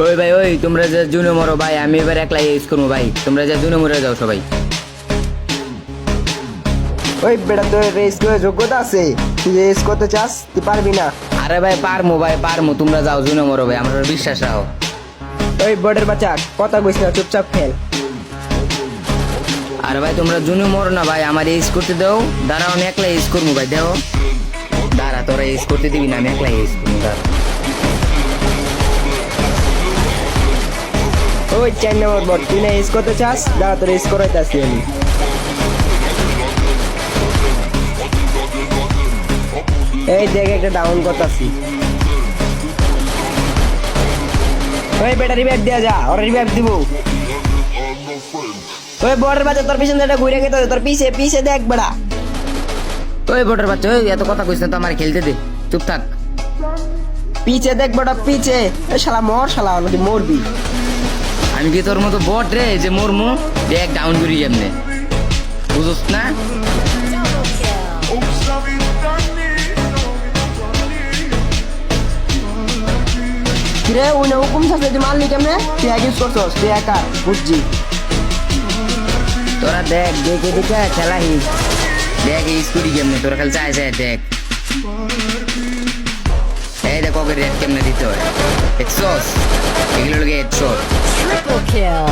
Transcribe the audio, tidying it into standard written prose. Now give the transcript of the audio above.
ওই ভাই ওই তোমরা যে জুনে মরো ভাই, আমি এবার একলা ইউজ করবো ভাই, তোমরা যে জুনে মরে যাও সবাই। ওই বেটা তোর রেস করে যোগ্যতা আছে, তুই রেস করতে চাস, তুই পারবি না। আরে ভাই পারমু, তোমরা যাও জুনে মরো ভাই, আমার উপর বিশ্বাস রাখো। ওই বর্ডের বাচ্চা কথা কইস না, চুপচাপ খেল। আরে ভাই তোমরা জুনে মরো না ভাই, আমার ইউজ করতে দাও, দাঁড়াও আমি একলা ইউজ করবো ভাই, দেও দাঁড়া, তোরা ইউজ করতে দিবি না, আমি একলা ইউজ করবো দাঁড়া। ওই 4 নম্বর বট, তুই না রেস করতে চাস, দাঁড়া তোর রেস করাইতাছি আমি। এই দেখ একটা ডাউন করতাছি। ওই বেটা রিভাইভ দেয়া যা, ওরা রিভাইভ দিব। ওই বর্ডের বাচ্চা তোর পিছনে একটা ঘুরে গেছে, তোর পিছে পিছে দেখ বেটা। ওই বটের বাচ্চা, ওই এত কথা কইস না তো, আমার খেলতে দে, চুপ থাক। পিছে দেখ বেটা পিছে। এই শালা মর, শালা নাকি মরবি। আমি কি তোর মতো বট রে যে মরমু, দেখ ডাউন করি এমনি, বুঝছ না? কিরে ওই না হুকুম থাকলে তুই মারলি কেমনে? তুই এক ইউজ করছস, তুই একা বুঝছি। তোরা দেখ দেখে দেখে খেলা হিস, দেখ স্কুটি কেমনে, তোরা খালি চাই চাই দেখ। এই দেখ ওকে রেড কেমনে দিতে হয়, দেখছস? এগুলো লোকে হেডশট। Triple kill.